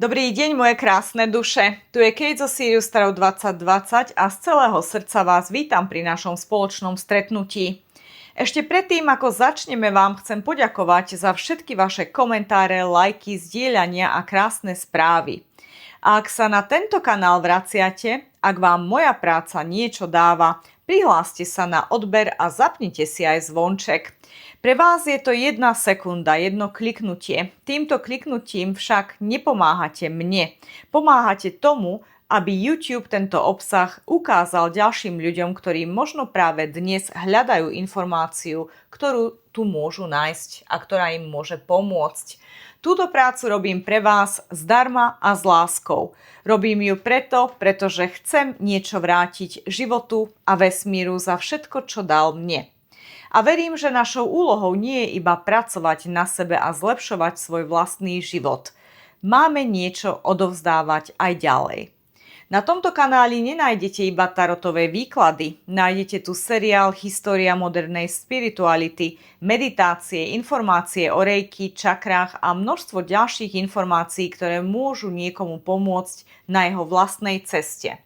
Dobrý deň, moje krásne duše. Tu je Kate zo Sirius Tarot 2020 a z celého srdca vás vítam pri našom spoločnom stretnutí. Ešte predtým, ako začneme, vám chcem poďakovať za všetky vaše komentáre, lajky, zdieľania a krásne správy. A ak sa na tento kanál vraciate, ak vám moja práca niečo dáva, prihláste sa na odber a zapnite si aj zvonček. Pre vás je to 1 sekunda, jedno kliknutie. Týmto kliknutím však nepomáhate mne. Pomáhate tomu, aby YouTube tento obsah ukázal ďalším ľuďom, ktorí možno práve dnes hľadajú informáciu, ktorú tu môžu nájsť a ktorá im môže pomôcť. Túto prácu robím pre vás zdarma a s láskou. Robím ju pretože chcem niečo vrátiť životu a vesmíru za všetko, čo dal mne. A verím, že našou úlohou nie je iba pracovať na sebe a zlepšovať svoj vlastný život. Máme niečo odovzdávať aj ďalej. Na tomto kanáli nenájdete iba tarotové výklady. Nájdete tu seriál História modernej spirituality, meditácie, informácie o reiki, čakrách a množstvo ďalších informácií, ktoré môžu niekomu pomôcť na jeho vlastnej ceste.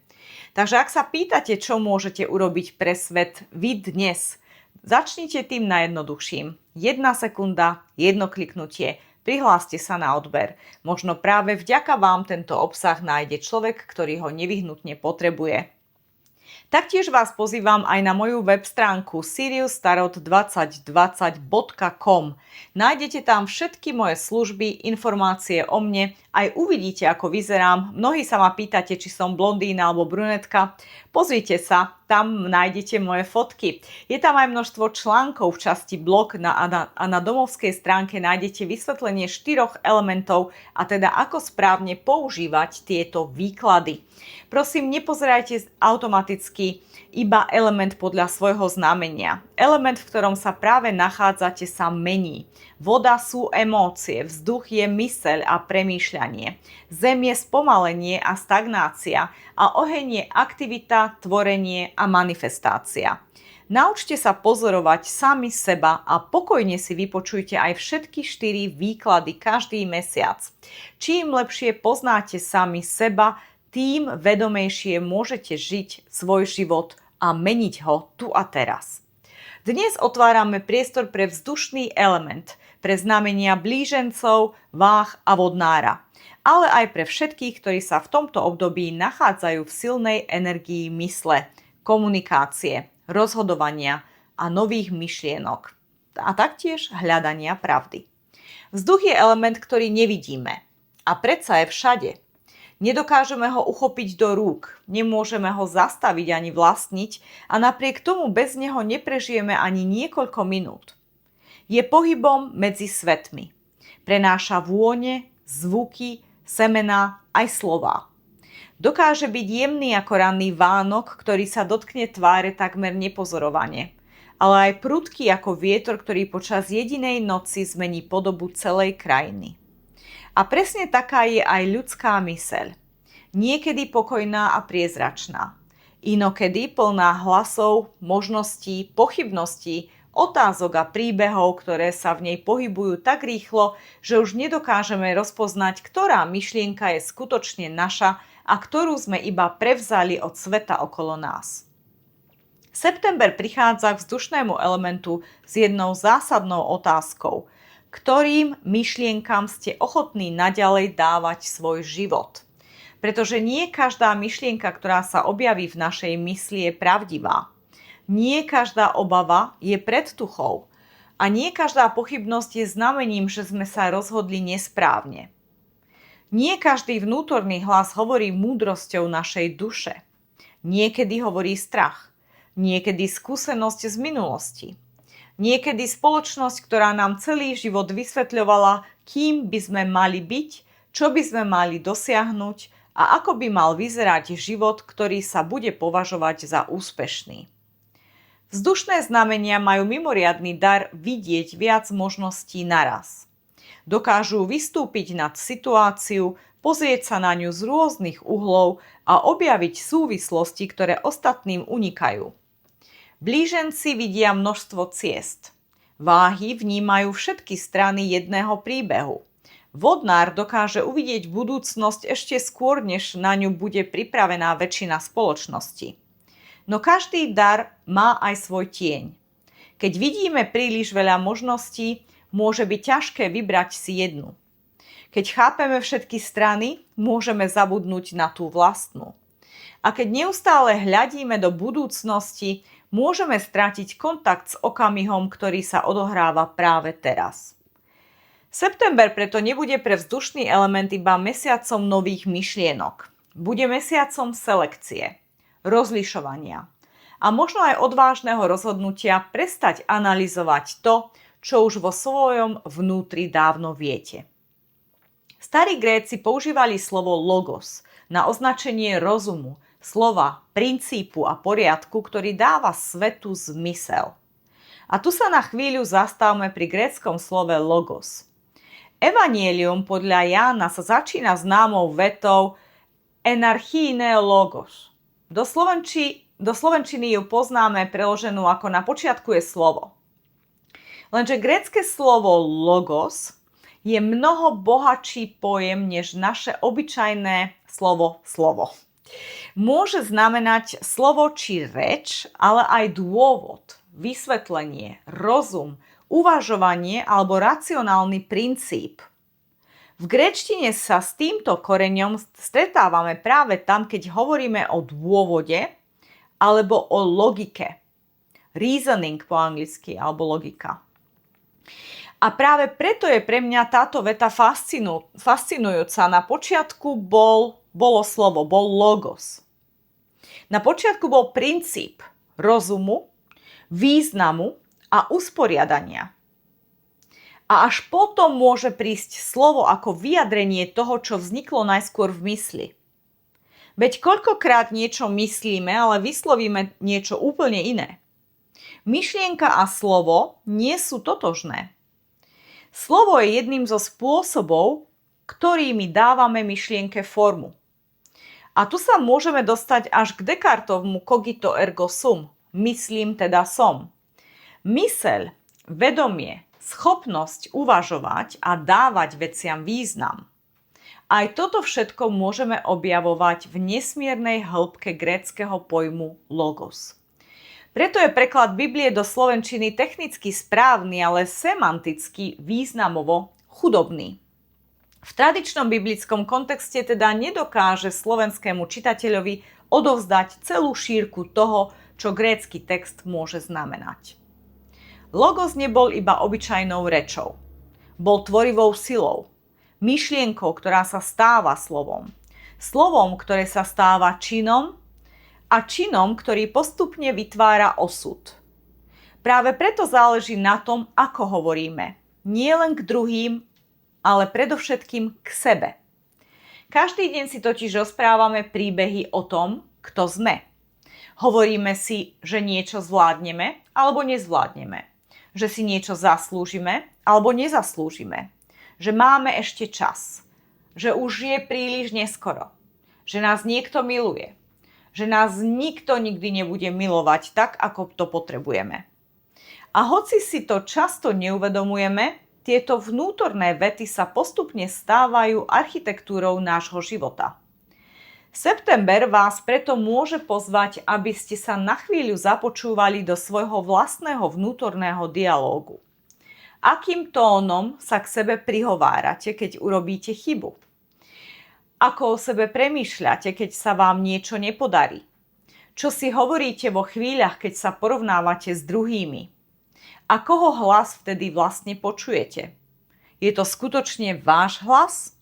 Takže ak sa pýtate, čo môžete urobiť pre svet vy dnes, začnite tým najjednoduchším. 1 sekunda, jedno kliknutie. Prihláste sa na odber. Možno práve vďaka vám tento obsah nájde človek, ktorý ho nevyhnutne potrebuje. Taktiež vás pozývam aj na moju web stránku siriustarot2020.com. Nájdete tam všetky moje služby, informácie o mne, aj uvidíte, ako vyzerám. Mnohí sa ma pýtate, či som blondína alebo brunetka. Pozrite sa, tam nájdete moje fotky. Je tam aj množstvo článkov v časti blog a na domovskej stránke nájdete vysvetlenie 4 elementov a teda ako správne používať tieto výklady. Prosím, nepozerajte automaticky iba element podľa svojho znamenia. Element, v ktorom sa práve nachádzate, sa mení. Voda sú emócie, vzduch je myseľ a premýšľanie. Zem je spomalenie a stagnácia a oheň je aktivita, tvorenie a manifestácia. Naučte sa pozorovať sami seba a pokojne si vypočujte aj všetky 4 výklady každý mesiac. Čím lepšie poznáte sami seba, tým vedomejšie môžete žiť svoj život a meniť ho tu a teraz. Dnes otvárame priestor pre vzdušný element, pre znamenia blížencov, váh a vodnára, ale aj pre všetkých, ktorí sa v tomto období nachádzajú v silnej energii mysle, komunikácie, rozhodovania a nových myšlienok a taktiež hľadania pravdy. Vzduch je element, ktorý nevidíme a predsa je všade. Nedokážeme ho uchopiť do rúk, nemôžeme ho zastaviť ani vlastniť a napriek tomu bez neho neprežijeme ani niekoľko minút. Je pohybom medzi svetmi. Prenáša vône, zvuky, semená aj slová. Dokáže byť jemný ako ranný Vánok, ktorý sa dotkne tváre takmer nepozorovane, ale aj prudký ako vietor, ktorý počas jedinej noci zmení podobu celej krajiny. A presne taká je aj ľudská myseľ. Niekedy pokojná a priezračná. Inokedy plná hlasov, možností, pochybností, otázok a príbehov, ktoré sa v nej pohybujú tak rýchlo, že už nedokážeme rozpoznať, ktorá myšlienka je skutočne naša a ktorú sme iba prevzali od sveta okolo nás. September prichádza k vzdušnému elementu s jednou zásadnou otázkou. Ktorým myšlienkam ste ochotní naďalej dávať svoj život? Pretože nie každá myšlienka, ktorá sa objaví v našej mysli, je pravdivá. Nie každá obava je predtuchou. A nie každá pochybnosť je znamením, že sme sa rozhodli nesprávne. Nie každý vnútorný hlas hovorí múdrosťou našej duše. Niekedy hovorí strach. Niekedy skúsenosť z minulosti. Niekedy spoločnosť, ktorá nám celý život vysvetľovala, kým by sme mali byť, čo by sme mali dosiahnuť a ako by mal vyzerať život, ktorý sa bude považovať za úspešný. Vzdušné znamenia majú mimoriadny dar vidieť viac možností naraz. Dokážu vystúpiť nad situáciu, pozrieť sa na ňu z rôznych uhlov a objaviť súvislosti, ktoré ostatným unikajú. Blíženci vidia množstvo ciest. Váhy vnímajú všetky strany jedného príbehu. Vodnár dokáže uvidieť budúcnosť ešte skôr, než na ňu bude pripravená väčšina spoločnosti. No každý dar má aj svoj tieň. Keď vidíme príliš veľa možností, môže byť ťažké vybrať si jednu. Keď chápeme všetky strany, môžeme zabudnúť na tú vlastnú. A keď neustále hľadíme do budúcnosti, môžeme stratiť kontakt s okamihom, ktorý sa odohráva práve teraz. September preto nebude pre vzdušný element iba mesiacom nových myšlienok. Bude mesiacom selekcie, rozlišovania a možno aj odvážneho rozhodnutia prestať analyzovať to, čo už vo svojom vnútri dávno viete. Starí Gréci používali slovo logos na označenie rozumu, slova, princípu a poriadku, ktorý dáva svetu zmysel. A tu sa na chvíľu zastavme pri gréckom slove logos. Evangelium podľa Jána sa začína známou vetou enarchine logos. Do slovenčiny ju poznáme preloženú ako na počiatku je slovo. Lenže grécke slovo logos je mnoho bohatší pojem než naše obyčajné slovo. Môže znamenať slovo či reč, ale aj dôvod, vysvetlenie, rozum, uvažovanie alebo racionálny princíp. V gréčtine sa s týmto koreňom stretávame práve tam, keď hovoríme o dôvode alebo o logike. Reasoning po anglicky alebo logika. A práve preto je pre mňa táto veta fascinujúca. Na počiatku bolo slovo, bol logos. Na počiatku bol princíp rozumu, významu a usporiadania. A až potom môže prísť slovo ako vyjadrenie toho, čo vzniklo najskôr v mysli. Veď koľkokrát niečo myslíme, ale vyslovíme niečo úplne iné. Myšlienka a slovo nie sú totožné. Slovo je jedným zo spôsobov, ktorými dávame myšlienke formu. A tu sa môžeme dostať až k Descartovmu cogito ergo sum, myslím teda som. Myseľ, vedomie, schopnosť uvažovať a dávať veciam význam. Aj toto všetko môžeme objavovať v nesmiernej hĺbke gréckeho pojmu logos. Preto je preklad Biblie do slovenčiny technicky správny, ale semanticky významovo chudobný. V tradičnom biblickom kontexte teda nedokáže slovenskému čitateľovi odovzdať celú šírku toho, čo grécky text môže znamenať. Logos nebol iba obyčajnou rečou. Bol tvorivou silou, myšlienkou, ktorá sa stáva slovom. Slovom, ktoré sa stáva činom a činom, ktorý postupne vytvára osud. Práve preto záleží na tom, ako hovoríme. Nie len k druhým, ale predovšetkým k sebe. Každý deň si totiž rozprávame príbehy o tom, kto sme. Hovoríme si, že niečo zvládneme alebo nezvládneme. Že si niečo zaslúžime alebo nezaslúžime. Že máme ešte čas. Že už je príliš neskoro. Že nás niekto miluje. Že nás nikto nikdy nebude milovať tak, ako to potrebujeme. A hoci si to často neuvedomujeme, tieto vnútorné vety sa postupne stávajú architektúrou nášho života. September vás preto môže pozvať, aby ste sa na chvíľu započúvali do svojho vlastného vnútorného dialógu. Akým tónom sa k sebe prihovárate, keď urobíte chybu? Ako o sebe premýšľate, keď sa vám niečo nepodarí? Čo si hovoríte vo chvíľach, keď sa porovnávate s druhými? A koho hlas vtedy vlastne počujete? Je to skutočne váš hlas?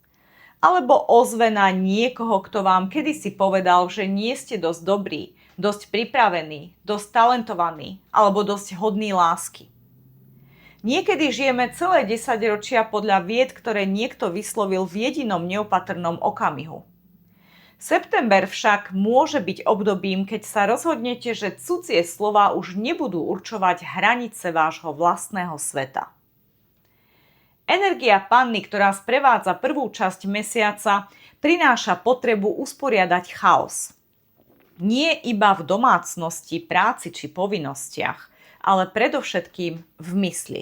Alebo ozvena niekoho, kto vám kedysi povedal, že nie ste dosť dobrí, dosť pripravení, dosť talentovaní alebo dosť hodní lásky? Niekedy žijeme celé 10 ročia podľa vied, ktoré niekto vyslovil v jedinom neopatrnom okamihu. September však môže byť obdobím, keď sa rozhodnete, že cudzie slová už nebudú určovať hranice vášho vlastného sveta. Energia panny, ktorá sprevádza prvú časť mesiaca, prináša potrebu usporiadať chaos. Nie iba v domácnosti, práci či povinnostiach, ale predovšetkým v mysli.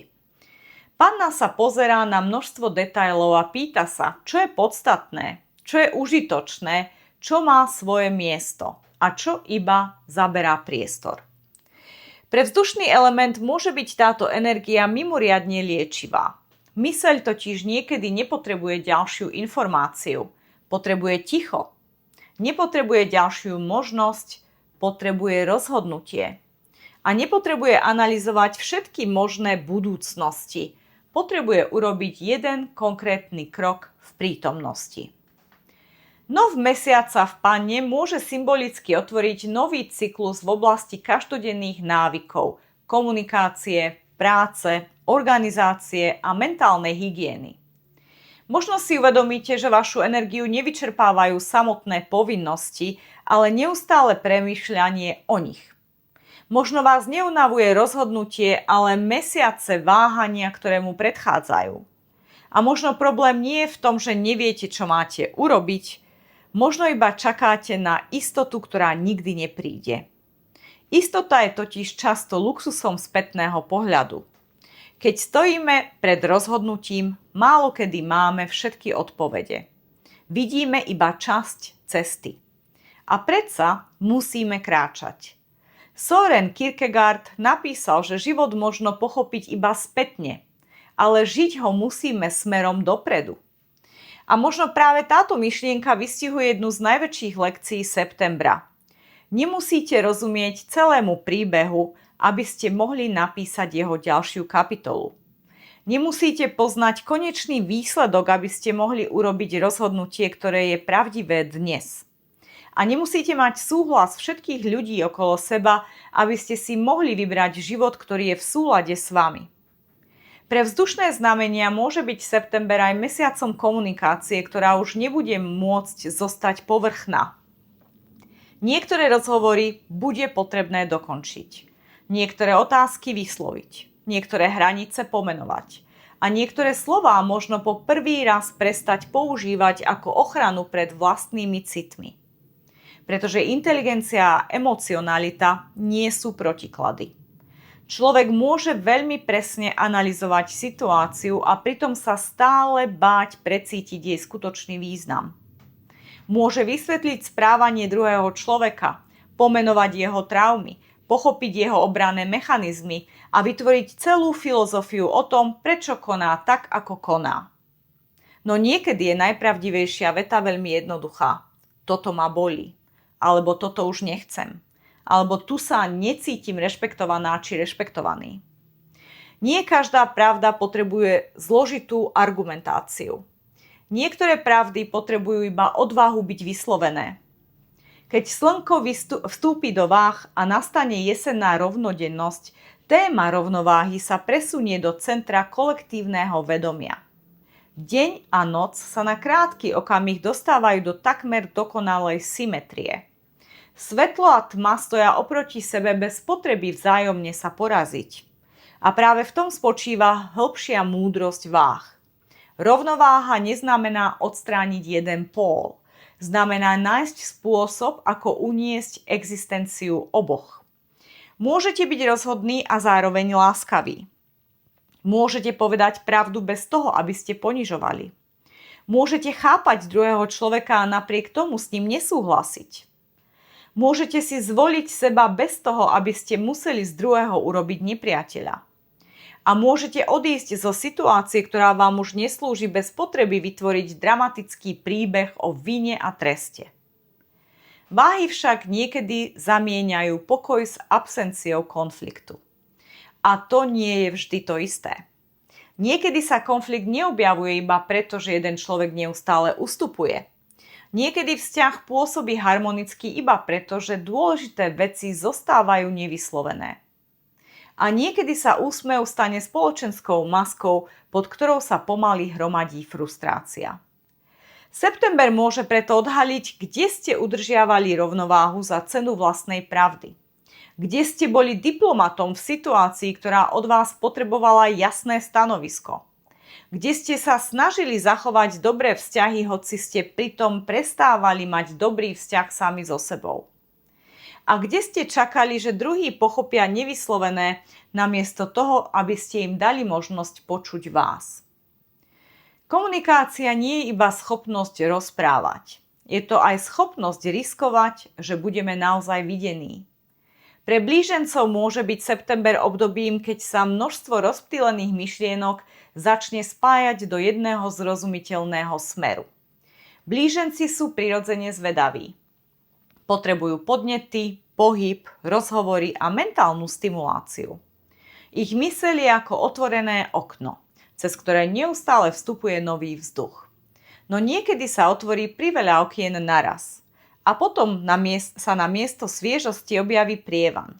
Panna sa pozerá na množstvo detailov a pýta sa, čo je podstatné, čo je užitočné, čo má svoje miesto a čo iba zaberá priestor. Pre vzdušný element môže byť táto energia mimoriadne liečivá. Myseľ totiž niekedy nepotrebuje ďalšiu informáciu, potrebuje ticho. Nepotrebuje ďalšiu možnosť, potrebuje rozhodnutie. A nepotrebuje analyzovať všetky možné budúcnosti. Potrebuje urobiť jeden konkrétny krok v prítomnosti. Nov mesiaca v Panne môže symbolicky otvoriť nový cyklus v oblasti každodenných návykov, komunikácie, práce, organizácie a mentálnej hygieny. Možno si uvedomíte, že vašu energiu nevyčerpávajú samotné povinnosti, ale neustále premýšľanie o nich. Možno vás neunavuje rozhodnutie, ale mesiace váhania, ktoré mu predchádzajú. A možno problém nie je v tom, že neviete, čo máte urobiť, možno iba čakáte na istotu, ktorá nikdy nepríde. Istota je totiž často luxusom spätného pohľadu. Keď stojíme pred rozhodnutím, málo kedy máme všetky odpovede. Vidíme iba časť cesty. A predsa musíme kráčať. Søren Kierkegaard napísal, že život možno pochopiť iba spätne, ale žiť ho musíme smerom dopredu. A možno práve táto myšlienka vystihuje jednu z najväčších lekcií septembra. Nemusíte rozumieť celému príbehu, aby ste mohli napísať jeho ďalšiu kapitolu. Nemusíte poznať konečný výsledok, aby ste mohli urobiť rozhodnutie, ktoré je pravdivé dnes. A nemusíte mať súhlas všetkých ľudí okolo seba, aby ste si mohli vybrať život, ktorý je v súlade s vami. Pre vzdušné znamenia môže byť september aj mesiacom komunikácie, ktorá už nebude môcť zostať povrchná. Niektoré rozhovory bude potrebné dokončiť. Niektoré otázky vysloviť. Niektoré hranice pomenovať. A niektoré slová možno po prvý raz prestať používať ako ochranu pred vlastnými citmi. Pretože inteligencia a emocionalita nie sú protiklady. Človek môže veľmi presne analyzovať situáciu a pritom sa stále báť precítiť jej skutočný význam. Môže vysvetliť správanie druhého človeka, pomenovať jeho traumy, pochopiť jeho obranné mechanizmy a vytvoriť celú filozofiu o tom, prečo koná tak, ako koná. No niekedy je najpravdivejšia veta veľmi jednoduchá. Toto ma bolí. Alebo toto už nechcem. Alebo tu sa necítim rešpektovaná či rešpektovaný. Nie každá pravda potrebuje zložitú argumentáciu. Niektoré pravdy potrebujú iba odvahu byť vyslovené. Keď slnko vstúpi do váh a nastane jesenná rovnodennosť, téma rovnováhy sa presunie do centra kolektívneho vedomia. Deň a noc sa na krátky okamih dostávajú do takmer dokonalej symetrie. Svetlo a tma stoja oproti sebe bez potreby vzájomne sa poraziť. A práve v tom spočíva hĺbšia múdrosť váh. Rovnováha neznamená odstrániť jeden pól. Znamená nájsť spôsob, ako uniesť existenciu oboch. Môžete byť rozhodní a zároveň láskaví. Môžete povedať pravdu bez toho, aby ste ponižovali. Môžete chápať druhého človeka a napriek tomu s ním nesúhlasiť. Môžete si zvoliť seba bez toho, aby ste museli z druhého urobiť nepriateľa. A môžete odísť zo situácie, ktorá vám už neslúži bez potreby vytvoriť dramatický príbeh o vine a treste. Váhy však niekedy zamieňajú pokoj s absenciou konfliktu. A to nie je vždy to isté. Niekedy sa konflikt neobjavuje iba preto, že jeden človek neustále ustupuje. Niekedy vzťah pôsobí harmonicky iba preto, že dôležité veci zostávajú nevyslovené. A niekedy sa úsmev stane spoločenskou maskou, pod ktorou sa pomaly hromadí frustrácia. September môže preto odhaliť, kde ste udržiavali rovnováhu za cenu vlastnej pravdy. Kde ste boli diplomatom v situácii, ktorá od vás potrebovala jasné stanovisko. Kde ste sa snažili zachovať dobré vzťahy, hoci ste pritom prestávali mať dobrý vzťah sami so sebou. A kde ste čakali, že druhí pochopia nevyslovené, namiesto toho, aby ste im dali možnosť počuť vás? Komunikácia nie je iba schopnosť rozprávať. Je to aj schopnosť riskovať, že budeme naozaj videní. Pre blížencov môže byť september obdobím, keď sa množstvo rozptýlených myšlienok začne spájať do jedného zrozumiteľného smeru. Blíženci sú prirodzene zvedaví. Potrebujú podnety, pohyb, rozhovory a mentálnu stimuláciu. Ich myseľ je ako otvorené okno, cez ktoré neustále vstupuje nový vzduch. No niekedy sa otvorí priveľa okien naraz a potom sa na miesto sviežosti objaví prievan.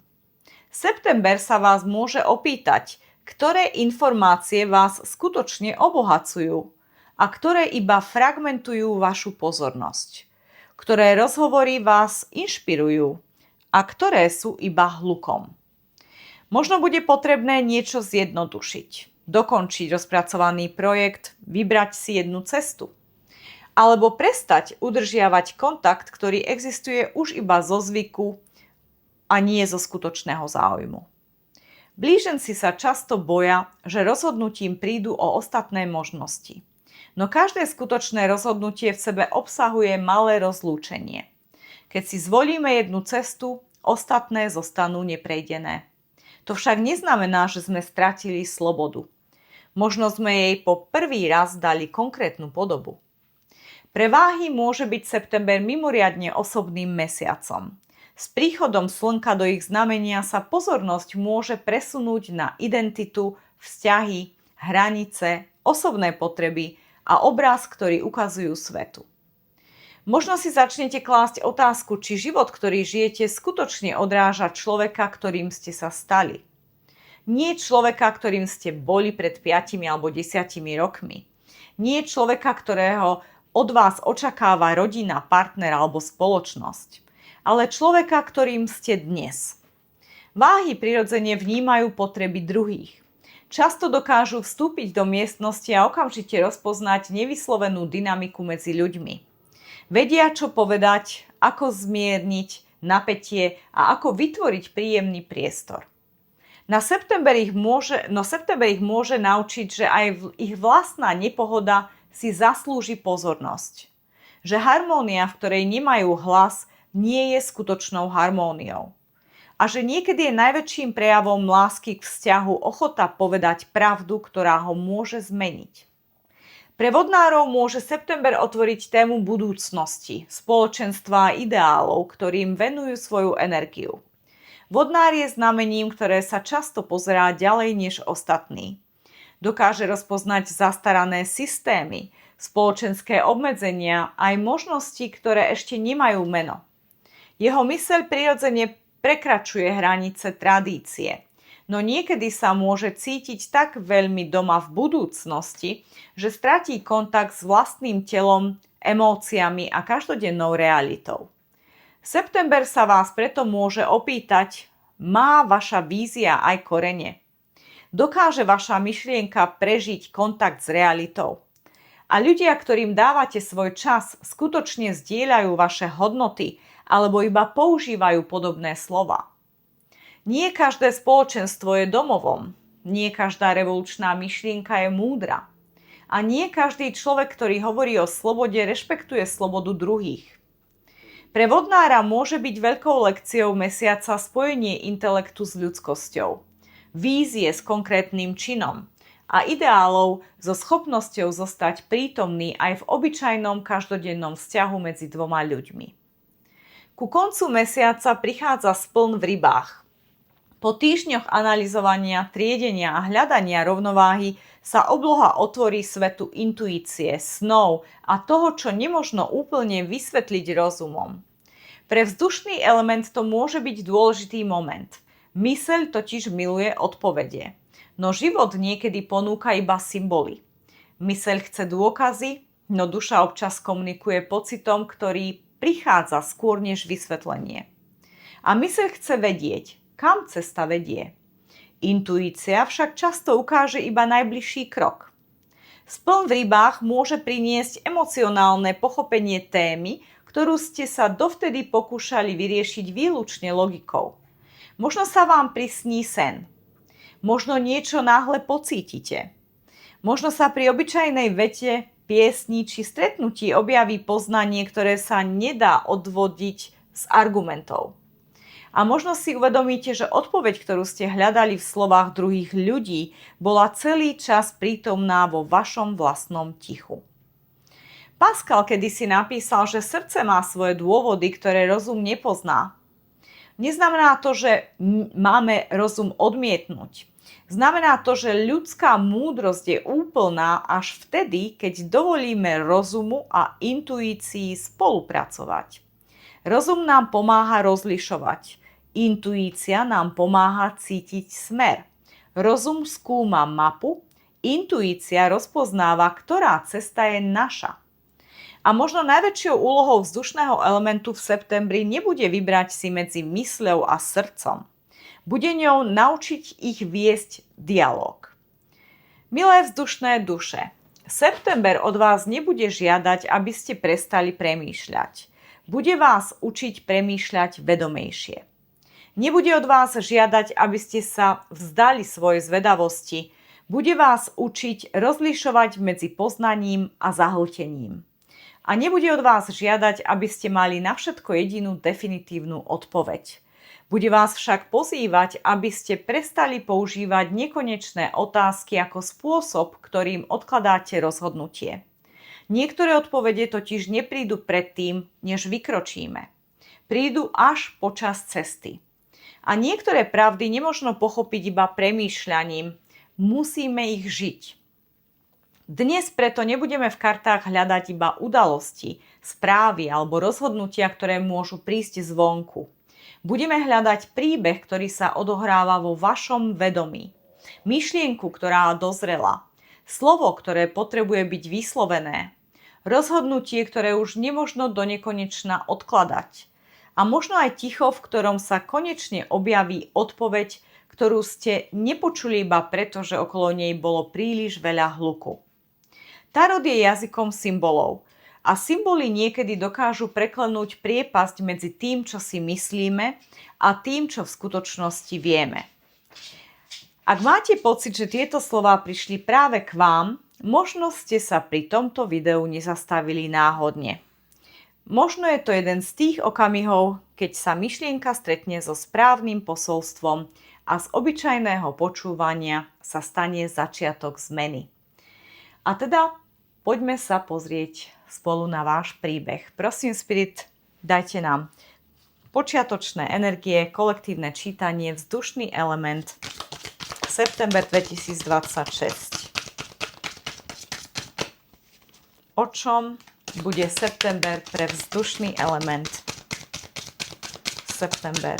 September sa vás môže opýtať, ktoré informácie vás skutočne obohacujú a ktoré iba fragmentujú vašu pozornosť, ktoré rozhovory vás inšpirujú a ktoré sú iba hlukom. Možno bude potrebné niečo zjednodušiť, dokončiť rozpracovaný projekt, vybrať si jednu cestu. Alebo prestať udržiavať kontakt, ktorý existuje už iba zo zvyku a nie zo skutočného záujmu. Blíženci sa často boja, že rozhodnutím prídu o ostatné možnosti. No každé skutočné rozhodnutie v sebe obsahuje malé rozlúčenie. Keď si zvolíme jednu cestu, ostatné zostanú neprejdené. To však neznamená, že sme stratili slobodu. Možno sme jej po prvý raz dali konkrétnu podobu. Pre váhy môže byť september mimoriadne osobným mesiacom. S príchodom slnka do ich znamenia sa pozornosť môže presunúť na identitu, vzťahy, hranice, osobné potreby a obraz, ktorý ukazujú svetu. Možno si začnete klásť otázku, či život, ktorý žijete, skutočne odráža človeka, ktorým ste sa stali. Nie človeka, ktorým ste boli pred 5 alebo 10 rokmi. Nie človeka, ktorého od vás očakáva rodina, partner alebo spoločnosť, ale človeka, ktorým ste dnes. Váhy prirodzene vnímajú potreby druhých. Často dokážu vstúpiť do miestnosti a okamžite rozpoznať nevyslovenú dynamiku medzi ľuďmi. Vedia, čo povedať, ako zmierniť napätie a ako vytvoriť príjemný priestor. September ich môže naučiť, že aj ich vlastná nepohoda si zaslúži pozornosť. Že harmónia, v ktorej nemajú hlas, nie je skutočnou harmóniou. A že niekedy je najväčším prejavom lásky k vzťahu ochota povedať pravdu, ktorá ho môže zmeniť. Pre vodnárov môže september otvoriť tému budúcnosti, spoločenstva a ideálov, ktorým venujú svoju energiu. Vodnár je znamením, ktoré sa často pozerá ďalej než ostatní. Dokáže rozpoznať zastarané systémy, spoločenské obmedzenia aj možnosti, ktoré ešte nemajú meno. Jeho myseľ prirodzene prekračuje hranice tradície, no niekedy sa môže cítiť tak veľmi doma v budúcnosti, že stratí kontakt s vlastným telom, emóciami a každodennou realitou. September sa vás preto môže opýtať, má vaša vízia aj korene? Dokáže vaša myšlienka prežiť kontakt s realitou? A ľudia, ktorým dávate svoj čas, skutočne zdieľajú vaše hodnoty alebo iba používajú podobné slova. Nie každé spoločenstvo je domovom, nie každá revolučná myšlienka je múdra. A nie každý človek, ktorý hovorí o slobode, rešpektuje slobodu druhých. Pre vodnára môže byť veľkou lekciou mesiaca spojenie intelektu s ľudskosťou, vízie s konkrétnym činom a ideálov so schopnosťou zostať prítomný aj v obyčajnom každodennom vzťahu medzi dvoma ľuďmi. Ku koncu mesiaca prichádza spln v rybách. Po týždňoch analyzovania, triedenia a hľadania rovnováhy sa obloha otvorí svetu intuície, snov a toho, čo nemožno úplne vysvetliť rozumom. Pre vzdušný element to môže byť dôležitý moment. Myseľ totiž miluje odpovede, no život niekedy ponúka iba symboly. Myseľ chce dôkazy, no duša občas komunikuje pocitom, ktorý prichádza skôr než vysvetlenie. A myseľ chce vedieť, kam cesta vedie. Intuícia však často ukáže iba najbližší krok. Spln v rybách môže priniesť emocionálne pochopenie témy, ktorú ste sa dovtedy pokúšali vyriešiť výlučne logikou. Možno sa vám prisní sen. Možno niečo náhle pocítite. Možno sa pri obyčajnej vete, piesni či stretnutí objaví poznanie, ktoré sa nedá odvodiť z argumentov. A možno si uvedomíte, že odpoveď, ktorú ste hľadali v slovách druhých ľudí, bola celý čas prítomná vo vašom vlastnom tichu. Pascal kedysi napísal, že srdce má svoje dôvody, ktoré rozum nepozná. Neznamená to, že máme rozum odmietnúť. Znamená to, že ľudská múdrosť je úplná až vtedy, keď dovolíme rozumu a intuícii spolupracovať. Rozum nám pomáha rozlišovať. Intuícia nám pomáha cítiť smer. Rozum skúma mapu, intuícia rozpoznáva, ktorá cesta je naša. A možno najväčšou úlohou vzdušného elementu v septembri nebude vybrať si medzi mysľou a srdcom. Bude ňou naučiť ich viesť dialog. Milé vzdušné duše, september od vás nebude žiadať, aby ste prestali premýšľať. Bude vás učiť premýšľať vedomejšie. Nebude od vás žiadať, aby ste sa vzdali svojej zvedavosti. Bude vás učiť rozlišovať medzi poznaním a zahltením. A nebude od vás žiadať, aby ste mali na všetko jedinú definitívnu odpoveď. Bude vás však pozývať, aby ste prestali používať nekonečné otázky ako spôsob, ktorým odkladáte rozhodnutie. Niektoré odpovede totiž neprídu predtým, než vykročíme. Prídu až počas cesty. A niektoré pravdy nemožno pochopiť iba premýšľaním. Musíme ich žiť. Dnes preto nebudeme v kartách hľadať iba udalosti, správy alebo rozhodnutia, ktoré môžu prísť zvonku. Budeme hľadať príbeh, ktorý sa odohráva vo vašom vedomí. Myšlienku, ktorá dozrela. Slovo, ktoré potrebuje byť vyslovené. Rozhodnutie, ktoré už nemožno donekonečna odkladať. A možno aj ticho, v ktorom sa konečne objaví odpoveď, ktorú ste nepočuli iba preto, že okolo nej bolo príliš veľa hluku. Tarot je jazykom symbolov a symboly niekedy dokážu preklenúť priepasť medzi tým, čo si myslíme a tým, čo v skutočnosti vieme. Ak máte pocit, že tieto slová prišli práve k vám, možno ste sa pri tomto videu nezastavili náhodne. Možno je to jeden z tých okamihov, keď sa myšlienka stretne so správnym posolstvom a z obyčajného počúvania sa stane začiatok zmeny. A teda poďme sa pozrieť spolu na váš príbeh. Prosím, Spirit, dajte nám počiatočné energie, kolektívne čítanie, vzdušný element, september 2026. O čom bude september pre vzdušný element? September.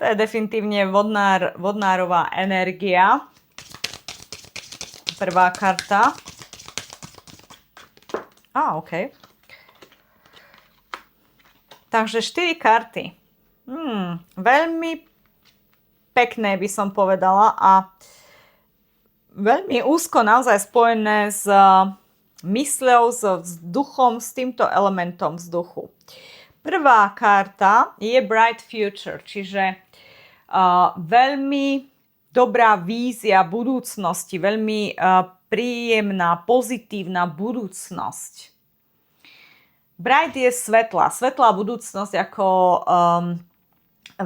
To je definitívne vodnárová energia. Prvá karta. OK. Takže 4 karty. Veľmi pekné by som povedala a veľmi úzko naozaj spojené s mysľou, s vzduchom, s týmto elementom vzduchu. Prvá karta je Bright Future, čiže veľmi dobrá vízia budúcnosti, veľmi príjemná, pozitívna budúcnosť. Bright je svetlá budúcnosť ako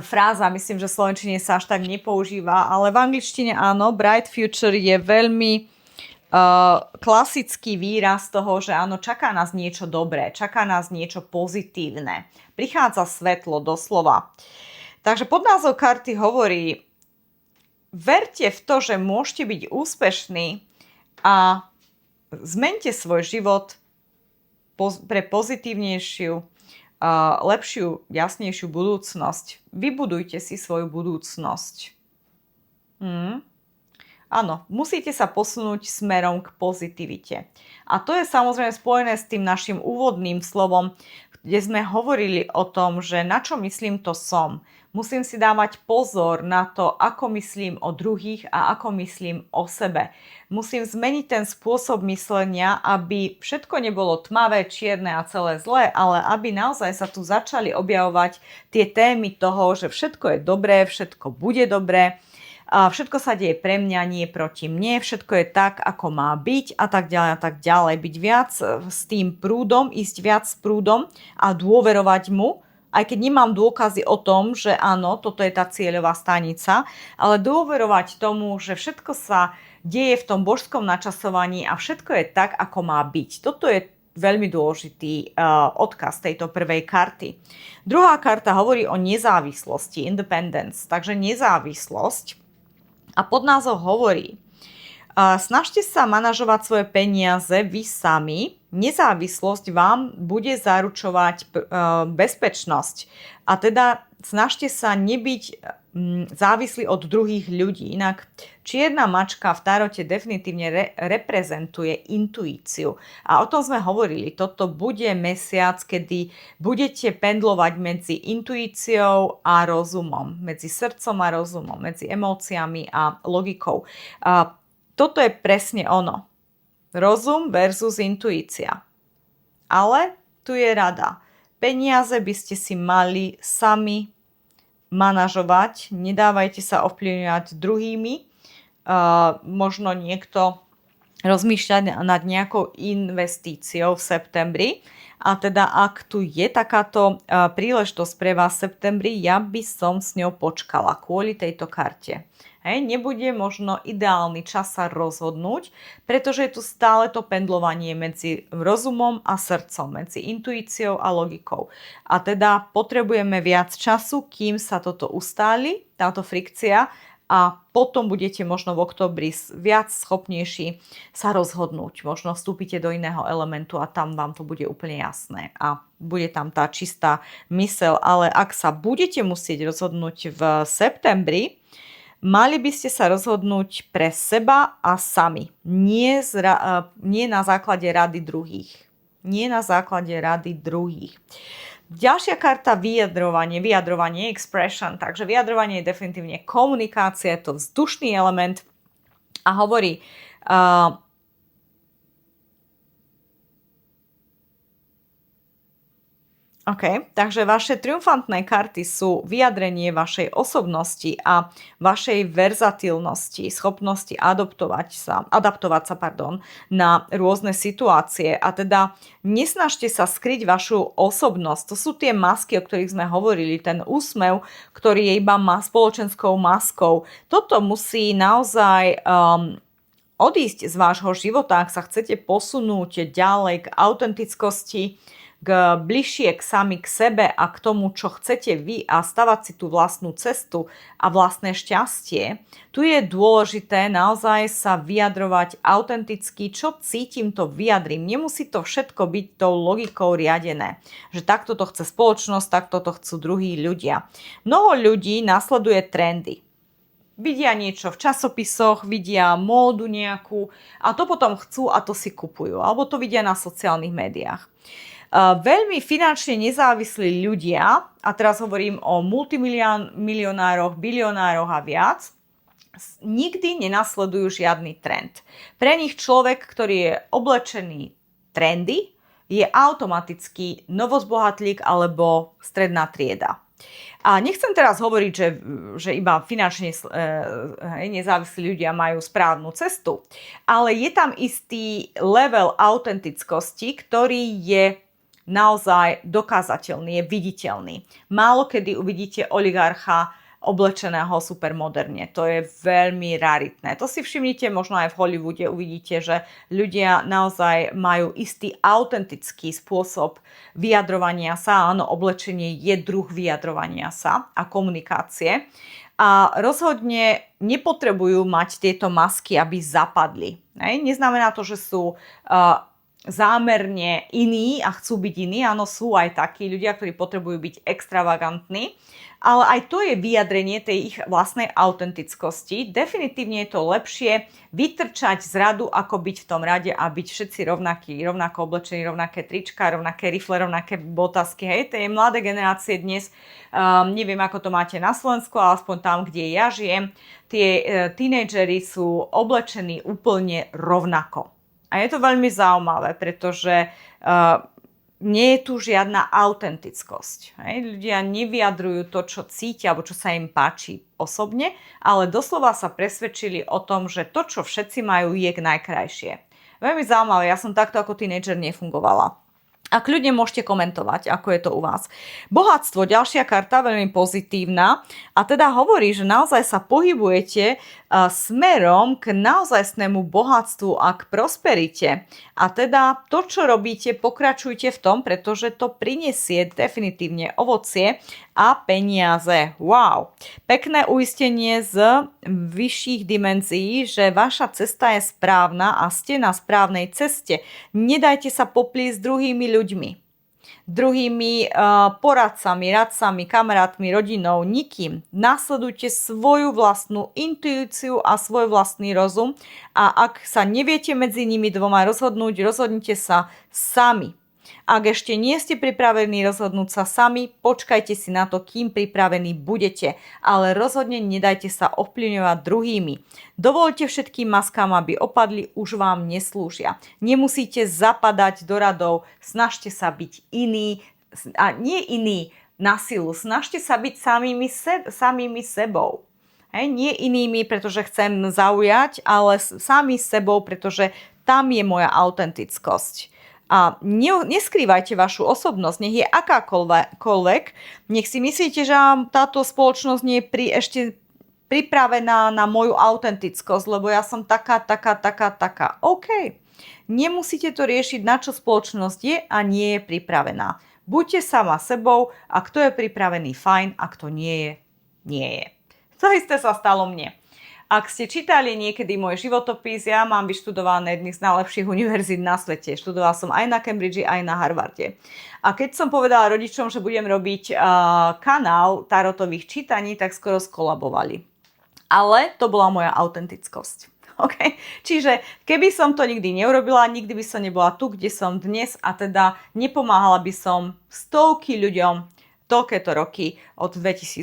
fráza, myslím, že v slovenčine sa až tak nepoužíva, ale v angličtine áno, Bright Future je veľmi klasický výraz toho, že áno, čaká nás niečo dobré, čaká nás niečo pozitívne. Prichádza svetlo doslova. Takže podnázov karty hovorí: verte v to, že môžete byť úspešní a zmente svoj život pre pozitívnejšiu, lepšiu, jasnejšiu budúcnosť. Vybudujte si svoju budúcnosť. Áno, musíte sa posunúť smerom k pozitivite. A to je samozrejme spojené s tým našim úvodným slovom, kde sme hovorili o tom, že na čo myslím, to som. Musím si dávať pozor na to, ako myslím o druhých a ako myslím o sebe. Musím zmeniť ten spôsob myslenia, aby všetko nebolo tmavé, čierne a celé zlé, ale aby naozaj sa tu začali objavovať tie témy toho, že všetko je dobré, všetko bude dobré. A všetko sa deje pre mňa, nie proti mne, všetko je tak, ako má byť a tak ďalej a tak ďalej. Byť viac s tým prúdom, ísť viac s prúdom a dôverovať mu, aj keď nemám dôkazy o tom, že áno, toto je tá cieľová stanica, ale dôverovať tomu, že všetko sa deje v tom božskom načasovaní a všetko je tak, ako má byť. Toto je veľmi dôležitý odkaz tejto prvej karty. Druhá karta hovorí o nezávislosti, independence, takže nezávislosť. A podnázov hovorí, snažte sa manažovať svoje peniaze vy sami, nezávislosť vám bude zaručovať bezpečnosť. A teda snažte sa nebyť závislí od druhých ľudí. Inak čierna mačka v tarote definitívne reprezentuje intuíciu. A o tom sme hovorili. Toto bude mesiac, kedy budete pendlovať medzi intuíciou a rozumom. Medzi srdcom a rozumom. Medzi emóciami a logikou. Toto je presne ono. Rozum versus intuícia. Ale tu je rada. Peniaze by ste si mali sami manažovať, nedávajte sa ovplyvňovať druhými. Možno niekto rozmýšľa nad nejakou investíciou v septembri. A teda ak tu je takáto príležitosť pre vás v septembri, ja by som s ňou počkala kvôli tejto karte. Nebude možno ideálny čas sa rozhodnúť, pretože je tu stále to pendlovanie medzi rozumom a srdcom, medzi intuíciou a logikou. A teda potrebujeme viac času, kým sa toto ustáli, táto frikcia, a potom budete možno v októbri viac schopnejší sa rozhodnúť. Možno vstúpite do iného elementu a tam vám to bude úplne jasné a bude tam tá čistá myseľ. Ale ak sa budete musieť rozhodnúť v septembri, mali by ste sa rozhodnúť pre seba a sami. Nie na základe rady druhých. Nie na základe rady druhých. Ďalšia karta vyjadrovanie, expression. Takže vyjadrovanie je definitívne komunikácia, je to vzdušný element a hovorí takže vaše triumfantné karty sú vyjadrenie vašej osobnosti a vašej verzatilnosti, schopnosti adaptovať sa na rôzne situácie. A teda nesnažte sa skryť vašu osobnosť. To sú tie masky, o ktorých sme hovorili, ten úsmev, ktorý je iba spoločenskou maskou. Toto musí naozaj odísť z vášho života, ak sa chcete posunúť ďalej k autentickosti, bližšie sami k sebe a k tomu, čo chcete vy a stavať si tú vlastnú cestu a vlastné šťastie. Tu je dôležité naozaj sa vyjadrovať autenticky, čo cítim, to vyjadrím. Nemusí to všetko byť tou logikou riadené, že takto to chce spoločnosť, takto to chcú druhí ľudia. Mnoho ľudí nasleduje trendy. Vidia niečo v časopisoch, vidia módu nejakú a to potom chcú a to si kupujú. Alebo to vidia na sociálnych médiách. Veľmi finančne nezávislí ľudia, a teraz hovorím o multimilionároch, bilionároch a viac, nikdy nenasledujú žiadny trend. Pre nich človek, ktorý je oblečený trendy, je automaticky novozbohatlík alebo stredná trieda. A nechcem teraz hovoriť, že iba finančne nezávislí ľudia majú správnu cestu, ale je tam istý level autentickosti, ktorý je naozaj dokázateľný, je viditeľný. Málo kedy uvidíte oligarcha oblečeného supermoderne. To je veľmi raritné. To si všimnite, možno aj v Hollywoode uvidíte, že ľudia naozaj majú istý autentický spôsob vyjadrovania sa. Áno, oblečenie je druh vyjadrovania sa a komunikácie. A rozhodne nepotrebujú mať tieto masky, aby zapadli. Neznamená to, že sú zámerne iní a chcú byť iní. Áno, sú aj takí ľudia, ktorí potrebujú byť extravagantní, ale aj to je vyjadrenie tej ich vlastnej autentickosti. Definitívne je to lepšie vytrčať z radu, ako byť v tom rade a byť všetci rovnakí, rovnako oblečení, rovnaké trička, rovnaké rifle, rovnaké botasky. Hej, tie mladé generácie dnes, neviem, ako to máte na Slovensku, ale aspoň tam, kde ja žijem, tie tínedžeri sú oblečení úplne rovnako. A je to veľmi zaujímavé, pretože nie je tu žiadna autentickosť. Hej? Ľudia nevyjadrujú to, čo cítia, alebo čo sa im páči osobne, ale doslova sa presvedčili o tom, že to, čo všetci majú, je najkrajšie. Veľmi zaujímavé, ja som takto ako tínedžer nefungovala. A kľudne môžete komentovať, ako je to u vás. Bohatstvo, ďalšia karta, veľmi pozitívna. A teda hovorí, že naozaj sa pohybujete smerom k naozajstnému bohatstvu a k prosperite. A teda to, čo robíte, pokračujte v tom, pretože to prinesie definitívne ovocie a peniaze. Wow! Pekné uistenie z vyšších dimenzií, že vaša cesta je správna a ste na správnej ceste. Nedajte sa popliesť druhými ľuďmi, druhými poradcami, radcami, kamarátmi, rodinou, nikým. Nasledujte svoju vlastnú intuíciu a svoj vlastný rozum a ak sa neviete medzi nimi dvoma rozhodnúť, rozhodnite sa sami. Ak ešte nie ste pripravení rozhodnúť sa sami, počkajte si na to, kým pripravení budete, ale rozhodne nedajte sa ovplyvňovať druhými. Dovoľte všetkým maskám, aby opadli, už vám neslúžia. Nemusíte zapadať do radov, snažte sa byť iní, a nie iní na silu, snažte sa byť samými sebou. Hej, nie inými, pretože chcem zaujať, ale sami sebou, pretože tam je moja autentickosť. A neskrývajte vašu osobnosť, nech je akákoľvek, nech si myslíte, že táto spoločnosť nie je ešte pripravená na moju autentickosť, lebo ja som taká. OK, nemusíte to riešiť, na čo spoločnosť je a nie je pripravená. Buďte sama sebou a kto je pripravený, fajn, a kto nie je, nie je. To isté sa stalo mne. Ak ste čítali niekedy môj životopis, ja mám vyštudované jedných z najlepších univerzít na svete. Študovala som aj na Cambridge, aj na Harvarde. A keď som povedala rodičom, že budem robiť kanál tarotových čítaní, tak skoro skolabovali. Ale to bola moja autentickosť. Okay? Čiže keby som to nikdy neurobila, nikdy by som nebola tu, kde som dnes a teda nepomáhala by som stovky ľuďom toľkéto roky od 2020.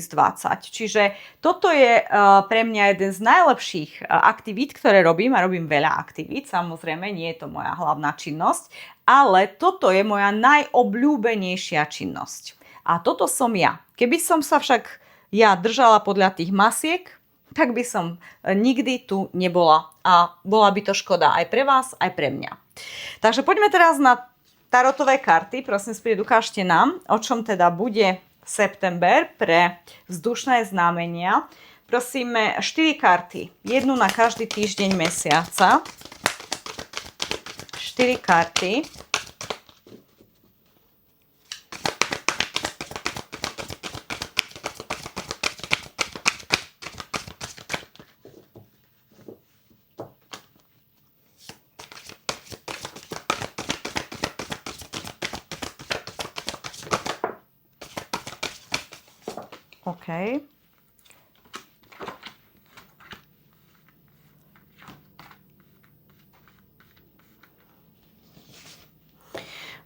Čiže toto je pre mňa jeden z najlepších aktivít, ktoré robím a robím veľa aktivít. Samozrejme, nie je to moja hlavná činnosť, ale toto je moja najobľúbenejšia činnosť. A toto som ja. Keby som sa však ja držala podľa tých masiek, tak by som nikdy tu nebola. A bola by to škoda aj pre vás, aj pre mňa. Takže poďme teraz na tarotové karty, prosím, ukážte nám, o čom teda bude september pre vzdušné znamenia. Prosíme 4 karty, jednu na každý týždeň mesiaca. 4 karty. OK.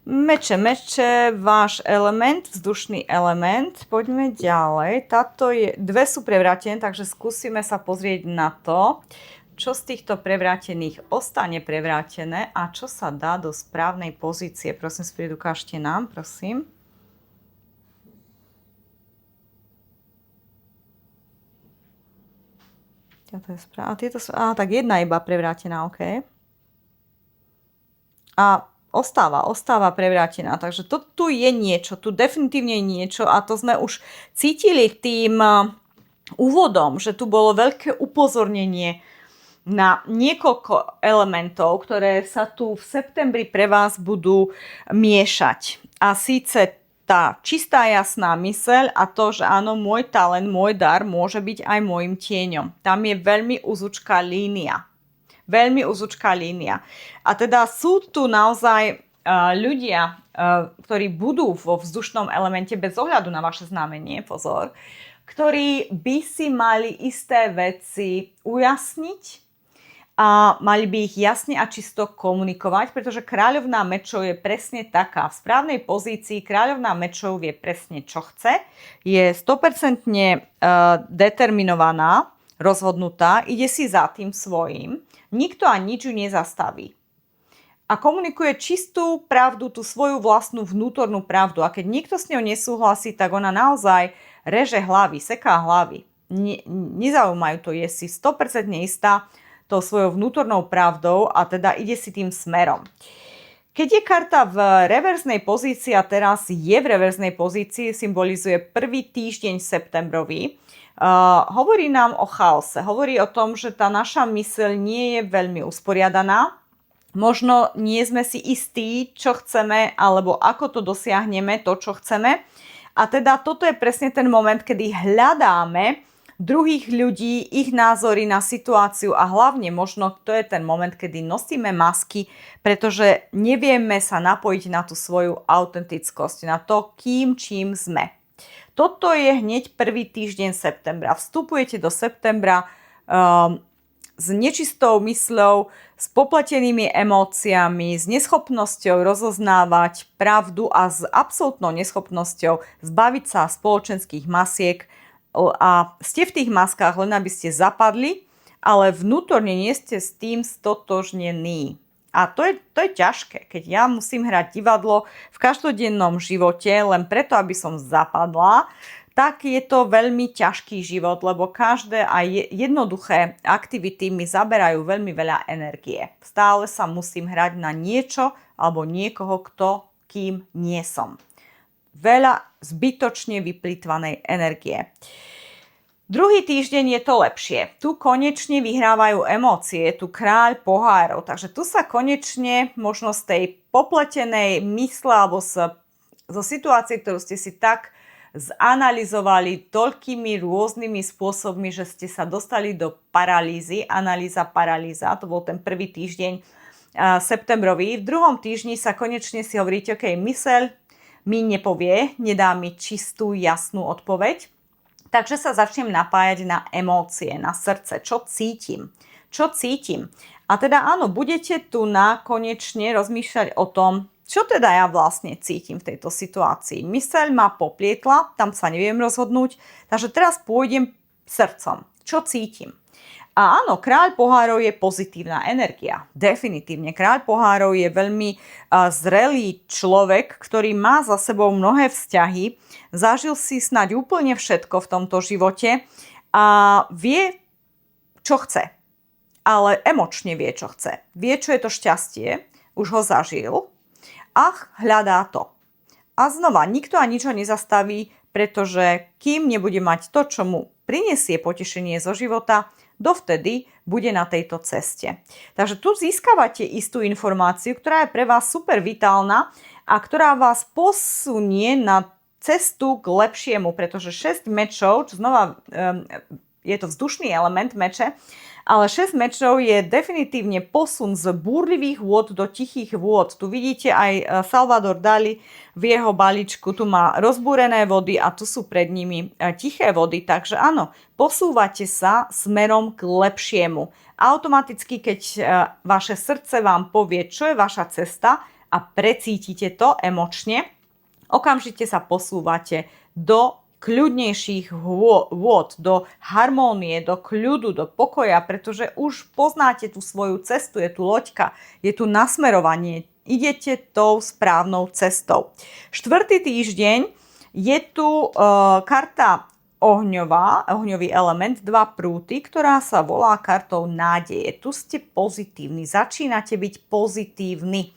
Meče, váš element, vzdušný element. Poďme ďalej. Dve sú prevrátené, takže skúsime sa pozrieť na to, čo z týchto prevrátených ostane prevrátené a čo sa dá do správnej pozície. Prosím, ukážte nám, prosím. Tak jedna iba prevrátená, OK. A ostáva prevrátená, takže tu je niečo, tu definitívne je niečo a to sme už cítili tým úvodom, že tu bolo veľké upozornenie na niekoľko elementov, ktoré sa tu v septembri pre vás budú miešať. A síce tá čistá jasná myseľ a to, že áno, môj talent, môj dar môže byť aj môjim tieňom. Tam je veľmi úzučká línia. veľmi úzučká línia. A teda sú tu naozaj ľudia, ktorí budú vo vzdušnom elemente bez ohľadu na vaše znamenie, pozor, ktorí by si mali isté veci ujasniť a mali by ich jasne a čisto komunikovať, pretože kráľovná mečov je presne taká. V správnej pozícii kráľovná mečov vie presne, čo chce. Je 100% determinovaná, rozhodnutá, ide si za tým svojím. Nikto a nič ju nezastaví. A komunikuje čistú pravdu, tú svoju vlastnú vnútornú pravdu. A keď nikto s ňou nesúhlasí, tak ona naozaj reže hlavy, seká hlavy. Nezaujímajú to, je si 100% istá tou svojou vnútornou pravdou a teda ide si tým smerom. Keď je karta v reverznej pozícii a teraz je v reverznej pozícii, symbolizuje prvý týždeň septembrový, hovorí nám o chaose. Hovorí o tom, že tá naša myseľ nie je veľmi usporiadaná. Možno nie sme si istí, čo chceme, alebo ako to dosiahneme, to, čo chceme. A teda toto je presne ten moment, kedy hľadáme druhých ľudí, ich názory na situáciu a hlavne možno to je ten moment, kedy nosíme masky, pretože nevieme sa napojiť na tú svoju autentickosť, na to, čím sme. Toto je hneď prvý týždeň septembra. Vstupujete do septembra s nečistou mysľou, s popletenými emóciami, s neschopnosťou rozoznávať pravdu a s absolútnou neschopnosťou zbaviť sa spoločenských masiek a ste v tých maskách len aby ste zapadli, ale vnútorne nie ste s tým stotožnení. A to je ťažké, keď ja musím hrať divadlo v každodennom živote len preto, aby som zapadla, tak je to veľmi ťažký život, lebo každé aj jednoduché aktivity mi zaberajú veľmi veľa energie. Stále sa musím hrať na niečo alebo niekoho, kým nie som. Veľa zbytočne vyplýtvanej energie. Druhý týždeň je to lepšie. Tu konečne vyhrávajú emócie, je tu kráľ pohárov, takže tu sa konečne možno z tej popletenej mysle alebo zo situácie, ktorú ste si tak zanalizovali toľkými rôznymi spôsobmi, že ste sa dostali do paralýzy, paralýza, to bol ten prvý týždeň septembrový. V druhom týždni sa konečne si hovoríte, ok, myseľ mi nepovie, nedá mi čistú, jasnú odpoveď, takže sa začnem napájať na emócie, na srdce, čo cítim. A teda áno, budete tu konečne rozmýšľať o tom, čo teda ja vlastne cítim v tejto situácii. Myseľ ma poplietla, tam sa neviem rozhodnúť, takže teraz pôjdem srdcom. Čo cítim? A áno, kráľ pohárov je pozitívna energia. Definitívne. Kráľ pohárov je veľmi zrelý človek, ktorý má za sebou mnohé vzťahy, zažil si snáď úplne všetko v tomto živote a vie, čo chce. Ale emočne vie, čo chce. Vie, čo je to šťastie, už ho zažil, hľadá to. A znova, nikto a nič ho nezastaví, pretože kým nebude mať to, čo mu prinesie potešenie zo života, dovtedy bude na tejto ceste. Takže tu získavate istú informáciu, ktorá je pre vás super vitálna a ktorá vás posunie na cestu k lepšiemu, pretože 6 mečov, čo znova je to vzdušný element meče, ale 6 mečov je definitívne posun z búrlivých vôd do tichých vôd. Tu vidíte aj Salvador Dali v jeho balíčku. Tu má rozbúrené vody a tu sú pred nimi tiché vody. Takže áno, posúvate sa smerom k lepšiemu. Automaticky, keď vaše srdce vám povie, čo je vaša cesta a precítite to emočne, okamžite sa posúvate do kľudnejších vôd, do harmónie, do kľudu, do pokoja, pretože už poznáte tú svoju cestu, je tu loďka, je tu nasmerovanie, idete tou správnou cestou. Štvrtý týždeň je tu karta ohňový element, 2 prúty, ktorá sa volá kartou nádeje. Tu ste pozitívni, začínate byť pozitívni.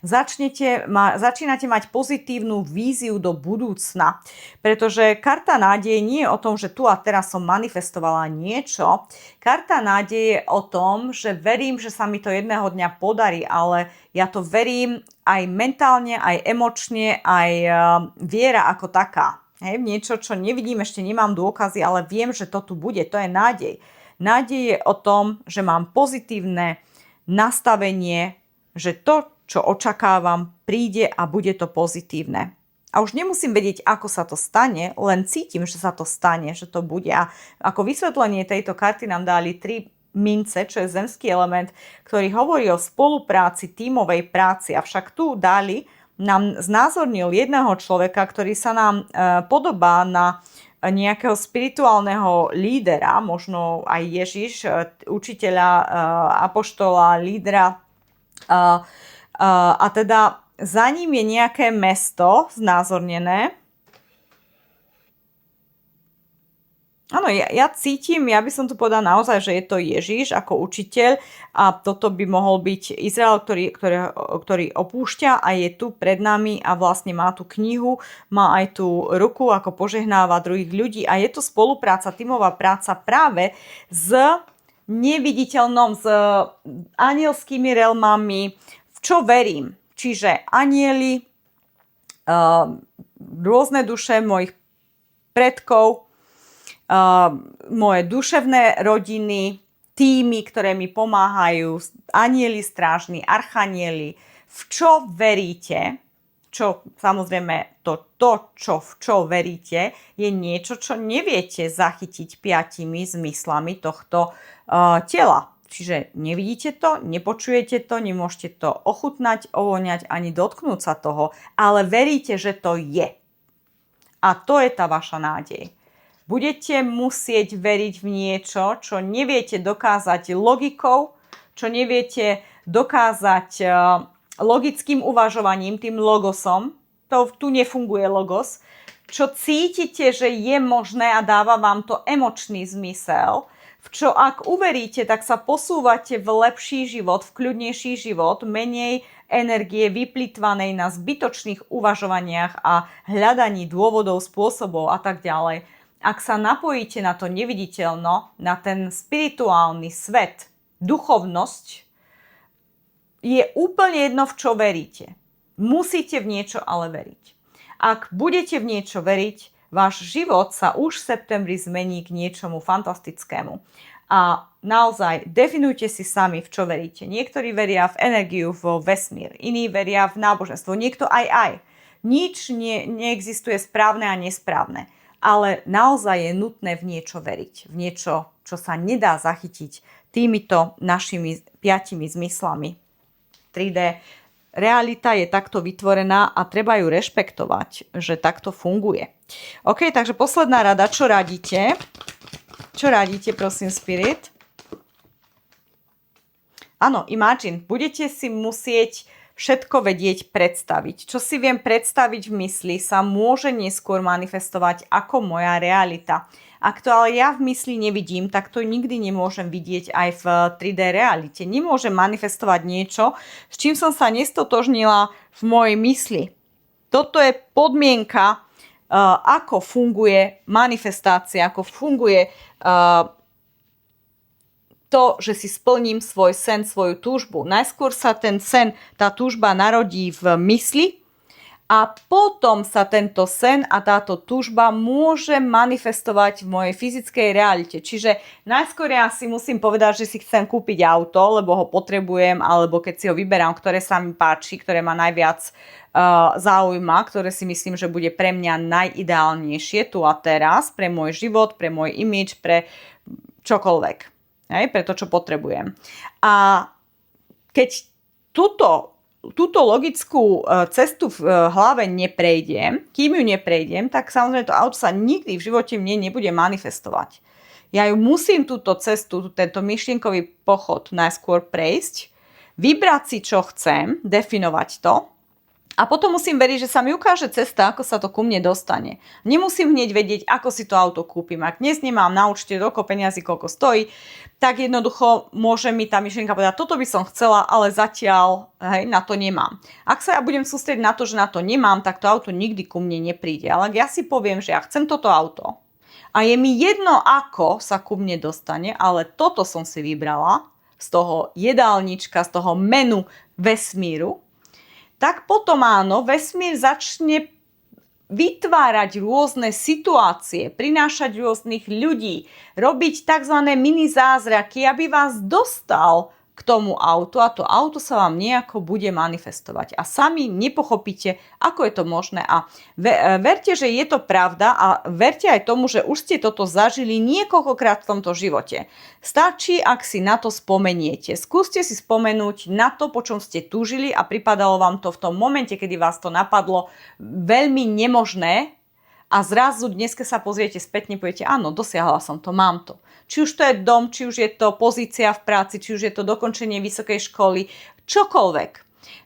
Začínate mať pozitívnu víziu do budúcna, pretože karta nádeje nie je o tom, že tu a teraz som manifestovala niečo. Karta nádeje je o tom, že verím, že sa mi to jedného dňa podarí, ale ja to verím aj mentálne, aj emočne, aj viera ako taká. Niečo, čo nevidím, ešte nemám dôkazy, ale viem, že to tu bude, to je nádej. Nádej je o tom, že mám pozitívne nastavenie, že to, čo očakávam, príde a bude to pozitívne. A už nemusím vedieť, ako sa to stane, len cítim, že sa to stane, že to bude. A ako vysvetlenie tejto karty nám dali 3 mince, čo je zemský element, ktorý hovorí o spolupráci, tímovej práci. Avšak tu dali nám znázornil jedného človeka, ktorý sa nám podobá na nejakého spirituálneho lídera, možno aj Ježiš, učiteľa, apoštola, lídra. A teda za ním je nejaké mesto znázornené. Áno, ja cítim, ja by som tu povedala naozaj, že je to Ježiš ako učiteľ a toto by mohol byť Izrael, ktorý opúšťa a je tu pred nami a vlastne má tú knihu, má aj tú ruku, ako požehnáva druhých ľudí a je to spolupráca, tímová práca práve s neviditeľnom, s anielskými realmami, v čo verím. Čiže anieli, rôzne duše mojich predkov, moje duševné rodiny, týmy, ktoré mi pomáhajú, anieli strážni, archanieli, v čo veríte, čo samozrejme v čo veríte, je niečo, čo neviete zachytiť 5 zmyslami tohto tela. Čiže nevidíte to, nepočujete to, nemôžete to ochutnať, ovoňať ani dotknúť sa toho, ale veríte, že to je. A to je tá vaša nádej. Budete musieť veriť v niečo, čo neviete dokázať logikou, čo neviete dokázať logickým uvažovaním, tým logosom. Tu nefunguje logos. Čo cítite, že je možné a dáva vám to emočný zmysel, v čo ak uveríte, tak sa posúvate v lepší život, v kľudnejší život, menej energie vyplýtvanej na zbytočných uvažovaniach a hľadaní dôvodov, spôsobov a tak ďalej. Ak sa napojíte na to neviditeľno, na ten spirituálny svet, duchovnosť, je úplne jedno, v čo veríte. Musíte v niečo ale veriť. Ak budete v niečo veriť, váš život sa už v septembri zmení k niečomu fantastickému. A naozaj definujte si sami, v čo veríte. Niektorí veria v energiu, vo vesmír, iní veria v náboženstvo, niekto aj. Nič neexistuje správne a nesprávne. Ale naozaj je nutné v niečo veriť. V niečo, čo sa nedá zachytiť týmito našimi 5 zmyslami. 3D realita je takto vytvorená a treba ju rešpektovať, že takto funguje. OK, takže posledná rada, čo radíte? Čo radíte, prosím, Spirit? Áno, imagine, budete si musieť všetko vedieť predstaviť. Čo si viem predstaviť v mysli, sa môže neskôr manifestovať ako moja realita. Ak to ale ja v mysli nevidím, tak to nikdy nemôžem vidieť aj v 3D realite. Nemôžem manifestovať niečo, s čím som sa nestotožnila v mojej mysli. Toto je podmienka, ako funguje manifestácia, ako funguje to, že si splním svoj sen, svoju túžbu. Najskôr sa ten sen, tá túžba narodí v mysli a potom sa tento sen a táto túžba môže manifestovať v mojej fyzickej realite. Čiže najskôr ja si musím povedať, že si chcem kúpiť auto, lebo ho potrebujem, alebo keď si ho vyberám, ktoré sa mi páči, ktoré ma najviac zaujíma, ktoré si myslím, že bude pre mňa najideálnejšie tu a teraz, pre môj život, pre môj imidž, pre čokoľvek. Pre to, čo potrebujem. A keď túto logickú cestu v hlave neprejdem, kým ju neprejdem, tak samozrejme to auto sa nikdy v živote mne nebude manifestovať. Ja ju musím túto cestu, tento myšlienkový pochod najskôr prejsť, vybrať si, čo chcem, definovať to a potom musím veriť, že sa mi ukáže cesta, ako sa to ku mne dostane. Nemusím hneď vedieť, ako si to auto kúpim. Ak dnes nemám na účte toľko peniazy, koľko stojí, tak jednoducho môže mi tá myšlienka povedať, toto by som chcela, ale zatiaľ na to nemám. Ak sa ja budem sústrediť na to, že na to nemám, tak to auto nikdy ku mne nepríde. Ale ak ja si poviem, že ja chcem toto auto a je mi jedno, ako sa ku mne dostane, ale toto som si vybrala z toho jedálnička, z toho menu vesmíru, tak potom áno, vesmír začne vytvárať rôzne situácie, prinášať rôznych ľudí, robiť tzv. Mini zázraky, aby vás dostal k tomu autu a to auto sa vám nejako bude manifestovať. A sami nepochopíte, ako je to možné. A verte, že je to pravda a verte aj tomu, že už ste toto zažili niekoľkokrát v tomto živote. Stačí, ak si na to spomeniete. Skúste si spomenúť na to, po čom ste túžili a pripadalo vám to v tom momente, kedy vás to napadlo, veľmi nemožné. A zrazu dnes, keď sa pozriete spätne, poviete, áno, dosiahla som to, mám to. Či už to je dom, či už je to pozícia v práci, či už je to dokončenie vysokej školy, čokoľvek.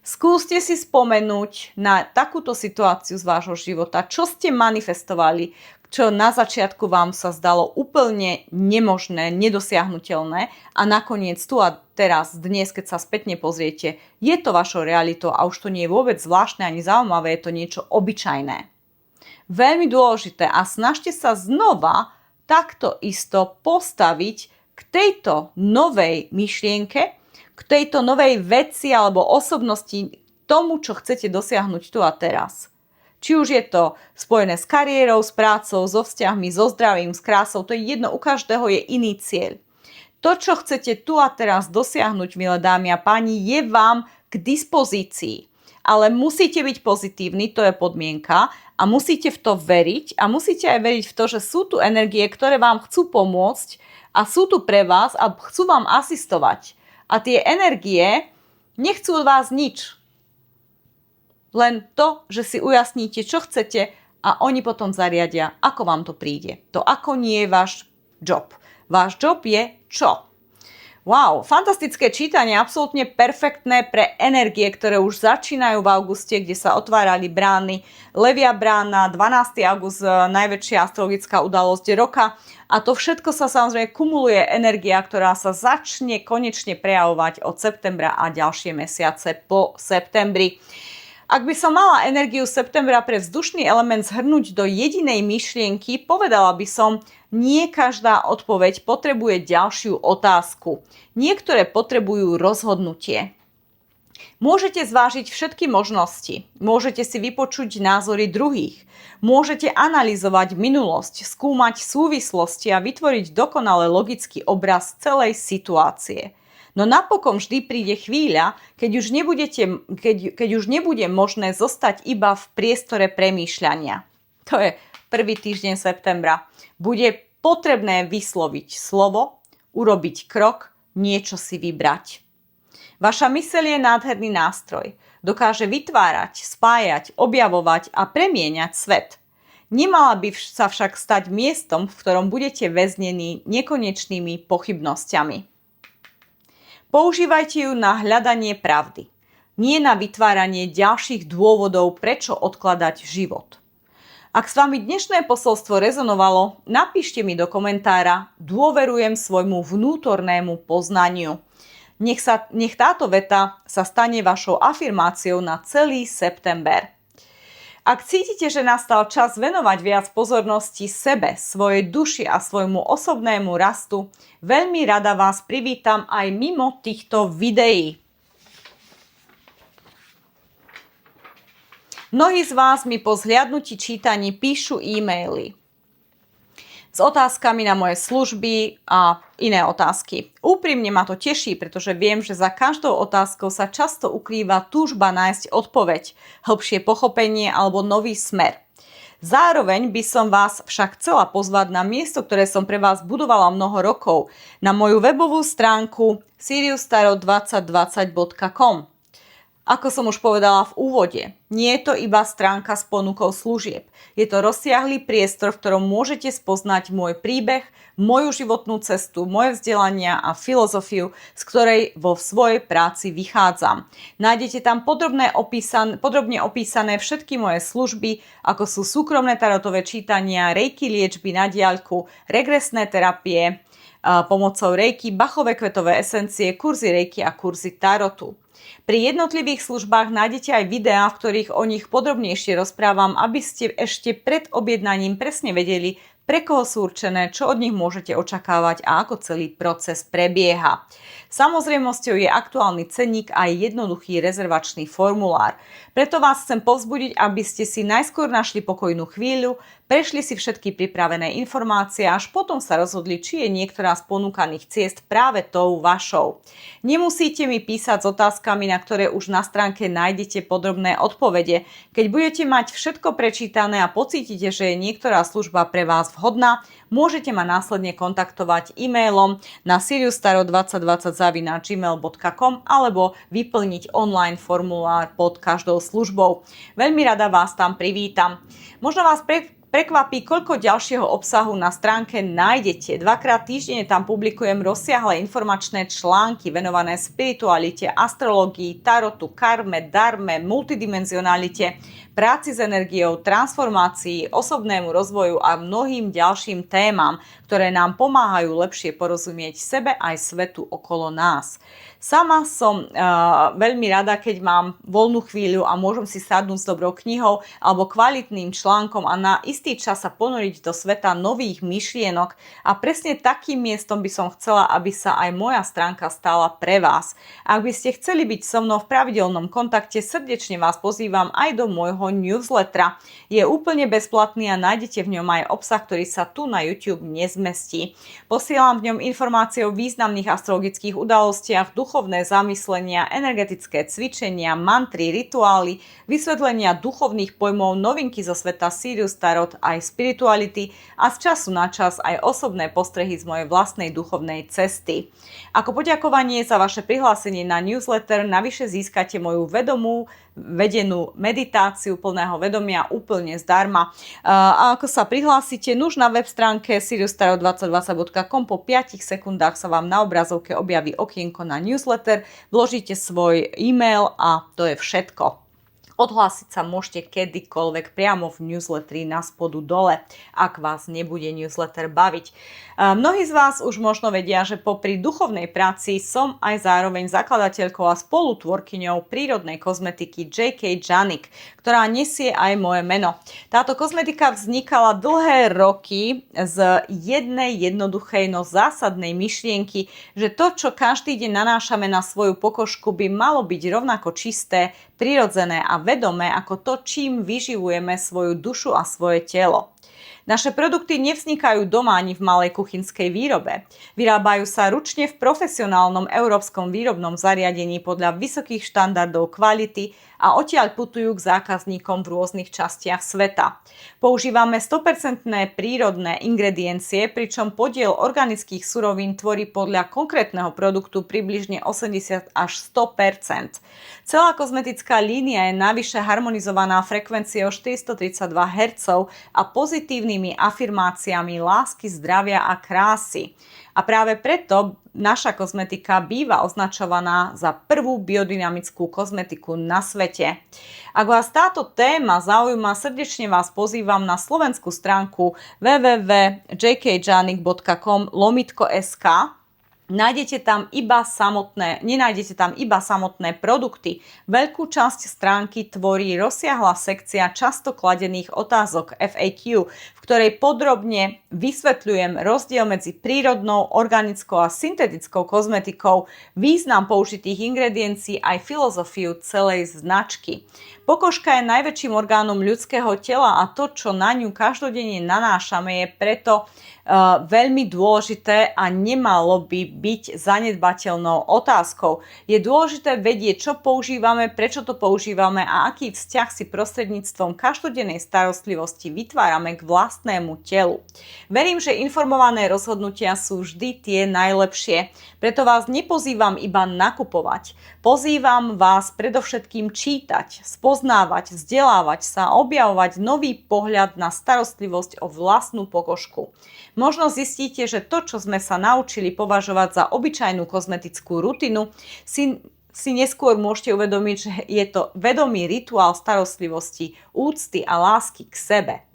Skúste si spomenúť na takúto situáciu z vášho života, čo ste manifestovali, čo na začiatku vám sa zdalo úplne nemožné, nedosiahnuteľné a nakoniec tu a teraz, dnes, keď sa spätne pozriete, je to vašou realitou a už to nie je vôbec zvláštne ani zaujímavé, je to niečo obyčajné. Veľmi dôležité a snažte sa znova takto isto postaviť k tejto novej myšlienke, k tejto novej veci alebo osobnosti, tomu, čo chcete dosiahnuť tu a teraz. Či už je to spojené s kariérou, s prácou, so vzťahmi, so zdravím, s krásou, to je jedno, u každého je iný cieľ. To, čo chcete tu a teraz dosiahnuť, milé dámy a páni, je vám k dispozícii. Ale musíte byť pozitívni, to je podmienka a musíte v to veriť a musíte aj veriť v to, že sú tu energie, ktoré vám chcú pomôcť a sú tu pre vás a chcú vám asistovať. A tie energie nechcú od vás nič. Len to, že si ujasníte, čo chcete a oni potom zariadia, ako vám to príde. To ako nie je váš job. Váš job je čo? Wow, fantastické čítanie, absolútne perfektné pre energie, ktoré už začínajú v auguste, kde sa otvárali brány. Levia brána, 12. august, najväčšia astrologická udalosť roka. A to všetko sa samozrejme kumuluje energia, ktorá sa začne konečne prejavovať od septembra a ďalšie mesiace po septembri. Ak by som mala energiu septembra pre vzdušný element zhrnúť do jedinej myšlienky, povedala by som, nie každá odpoveď potrebuje ďalšiu otázku. Niektoré potrebujú rozhodnutie. Môžete zvážiť všetky možnosti. Môžete si vypočuť názory druhých. Môžete analyzovať minulosť, skúmať súvislosti a vytvoriť dokonale logický obraz celej situácie. No napokon vždy príde chvíľa, keď už nebude možné zostať iba v priestore premýšľania. To je prvý týždeň septembra. Bude potrebné vysloviť slovo, urobiť krok, niečo si vybrať. Vaša myseľ je nádherný nástroj. Dokáže vytvárať, spájať, objavovať a premieňať svet. Nemala by sa však stať miestom, v ktorom budete väznení nekonečnými pochybnosťami. Používajte ju na hľadanie pravdy, nie na vytváranie ďalších dôvodov, prečo odkladať život. Ak s vami dnešné posolstvo rezonovalo, napíšte mi do komentára dôverujem svojmu vnútornému poznaniu. Nech táto veta sa stane vašou afirmáciou na celý september. Ak cítite, že nastal čas venovať viac pozornosti sebe, svojej duši a svojmu osobnému rastu, veľmi rada vás privítam aj mimo týchto videí. Mnohí z vás mi po zhliadnutí čítaní píšu e-maily s otázkami na moje služby a iné otázky. Úprimne ma to teší, pretože viem, že za každou otázkou sa často ukrýva túžba nájsť odpoveď, hlbšie pochopenie alebo nový smer. Zároveň by som vás však chcela pozvať na miesto, ktoré som pre vás budovala mnoho rokov, na moju webovú stránku siriustarot2020.com. Ako som už povedala v úvode, nie je to iba stránka s ponukou služieb. Je to rozsiahlý priestor, v ktorom môžete spoznať môj príbeh, moju životnú cestu, moje vzdelania a filozofiu, z ktorej vo svojej práci vychádzam. Nájdete tam podrobne opísané všetky moje služby, ako sú súkromné tarotové čítania, reiki liečby na diaľku, regresné terapie pomocou reiki, bachové kvetové esencie, kurzy reiki a kurzy tarotu. Pri jednotlivých službách nájdete aj videá, v ktorých o nich podrobnejšie rozprávam, aby ste ešte pred objednaním presne vedeli, pre koho sú určené, čo od nich môžete očakávať a ako celý proces prebieha. Samozrejmosťou je aktuálny cenník a jednoduchý rezervačný formulár. Preto vás chcem povzbudiť, aby ste si najskôr našli pokojnú chvíľu, prešli si všetky pripravené informácie a až potom sa rozhodli, či je niektorá z ponúkaných ciest práve tou vašou. Nemusíte mi písať s otázkami, na ktoré už na stránke nájdete podrobné odpovede. Keď budete mať všetko prečítané a pocítite, že je niektorá služba pre vás vhodná, môžete ma následne kontaktovať e-mailom na siriustaro2020@gmail.com alebo vyplniť online formulár pod každou službou. Veľmi rada vás tam privítam. Možno vás prekvapí, koľko ďalšieho obsahu na stránke nájdete. 2-krát týždenne tam publikujem rozsiahle informačné články venované spiritualite, astrológii, tarotu, karme, darme, multidimenzionalite, práci s energiou, transformácii, osobnému rozvoju a mnohým ďalším témam, ktoré nám pomáhajú lepšie porozumieť sebe aj svetu okolo nás. Sama som veľmi rada, keď mám voľnú chvíľu a môžem si sadnúť s dobrou knihou alebo kvalitným článkom a na istý čas sa ponoriť do sveta nových myšlienok a presne takým miestom by som chcela, aby sa aj moja stránka stala pre vás. Ak by ste chceli byť so mnou v pravidelnom kontakte, srdečne vás pozývam aj do môjho newslettera. Je úplne bezplatný a nájdete v ňom aj obsah, ktorý sa tu na YouTube nezmestí. Posielam v ňom informácie o významných astrologických udalostiach, duchovné zamyslenia, energetické cvičenia, mantry, rituály, vysvetlenia duchovných pojmov, novinky zo sveta Sirius Tarot aj spirituality a z času na čas aj osobné postrehy z mojej vlastnej duchovnej cesty. Ako poďakovanie za vaše prihlásenie na newsletter navyše získate moju vedenú meditáciu plného vedomia úplne zdarma. A ako sa prihlásite, nuž na web stránke siriustaro2020.com po 5 sekundách sa vám na obrazovke objaví okienko na newsletter, vložíte svoj e-mail a to je všetko. Odhlásiť sa môžete kedykoľvek priamo v newsletteri na spodu dole, ak vás nebude newsletter baviť. Mnohí z vás už možno vedia, že popri duchovnej práci som aj zároveň zakladateľkou a spolutvorkyňou prírodnej kozmetiky J.K. Janik, ktorá nesie aj moje meno. Táto kozmetika vznikala dlhé roky z jednej jednoduchej, no zásadnej myšlienky, že to, čo každý deň nanášame na svoju pokožku, by malo byť rovnako čisté, prirodzené a vedomé ako to, čím vyživujeme svoju dušu a svoje telo. Naše produkty nevznikajú doma ani v malej kuchynskej výrobe. Vyrábajú sa ručne v profesionálnom európskom výrobnom zariadení podľa vysokých štandardov kvality a odtiaľ putujú k zákazníkom v rôznych častiach sveta. Používame 100% prírodné ingrediencie, pričom podiel organických surovín tvorí podľa konkrétneho produktu približne 80 až 100%. Celá kozmetická línia je navyše harmonizovaná frekvenciou 432 Hz a pozitívnymi afirmáciami lásky, zdravia a krásy. A práve preto naša kozmetika býva označovaná za prvú biodynamickú kozmetiku na svete. Ak vás táto téma zaujíma, srdečne vás pozývam na slovenskú stránku www.jkjanik.com/sk. Nenájdete tam iba samotné produkty. Veľkú časť stránky tvorí rozsiahla sekcia často kladených otázok FAQ, v ktorej podrobne vysvetľujem rozdiel medzi prírodnou, organickou a syntetickou kozmetikou, význam použitých ingrediencií aj filozofiu celej značky. Pokožka je najväčším orgánom ľudského tela a to, čo na ňu každodenne nanášame, je preto veľmi dôležité a nemalo by byť zanedbateľnou otázkou. Je dôležité vedieť, čo používame, prečo to používame a aký vzťah si prostredníctvom každodennej starostlivosti vytvárame k vlastnému telu. Verím, že informované rozhodnutia sú vždy tie najlepšie, preto vás nepozývam iba nakupovať. Pozývam vás predovšetkým čítať, spoznávať, vzdelávať sa, objavovať nový pohľad na starostlivosť o vlastnú pokožku. Možno zistíte, že to, čo sme sa naučili považovať za obyčajnú kozmetickú rutinu, si neskôr môžete uvedomiť, že je to vedomý rituál starostlivosti, úcty a lásky k sebe.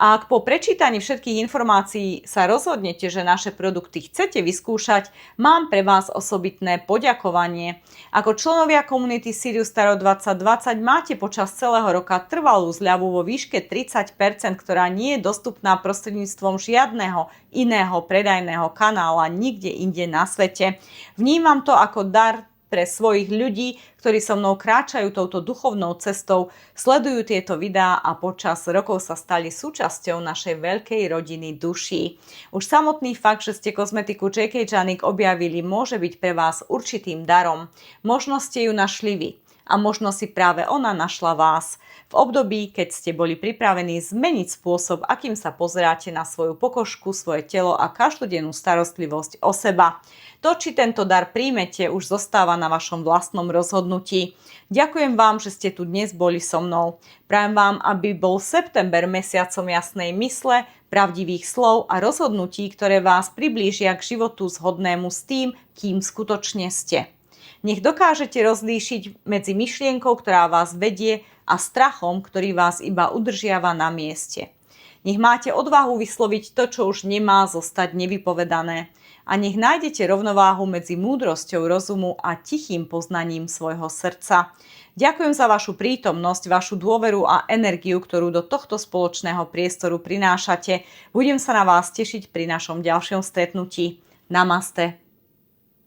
A ak po prečítaní všetkých informácií sa rozhodnete, že naše produkty chcete vyskúšať, mám pre vás osobitné poďakovanie. Ako členovia komunity Sirius Tarot 2020 máte počas celého roka trvalú zľavu vo výške 30%, ktorá nie je dostupná prostredníctvom žiadneho iného predajného kanála nikde inde na svete. Vnímam to ako dar pre svojich ľudí, ktorí so mnou kráčajú touto duchovnou cestou, sledujú tieto videá a počas rokov sa stali súčasťou našej veľkej rodiny duší. Už samotný fakt, že ste kozmetiku J.K. Janik objavili, môže byť pre vás určitým darom. Možno ste ju našli vy a možno si práve ona našla vás. V období, keď ste boli pripravení zmeniť spôsob, akým sa pozeráte na svoju pokožku, svoje telo a každodennú starostlivosť o seba. To, či tento dar príjmete, už zostáva na vašom vlastnom rozhodnutí. Ďakujem vám, že ste tu dnes boli so mnou. Prajem vám, aby bol september mesiacom jasnej mysle, pravdivých slov a rozhodnutí, ktoré vás priblížia k životu zhodnému s tým, kým skutočne ste. Nech dokážete rozlíšiť medzi myšlienkou, ktorá vás vedie, a strachom, ktorý vás iba udržiava na mieste. Nech máte odvahu vysloviť to, čo už nemá zostať nevypovedané. A nech nájdete rovnováhu medzi múdrosťou rozumu a tichým poznaním svojho srdca. Ďakujem za vašu prítomnosť, vašu dôveru a energiu, ktorú do tohto spoločného priestoru prinášate. Budem sa na vás tešiť pri našom ďalšom stretnutí. Namaste.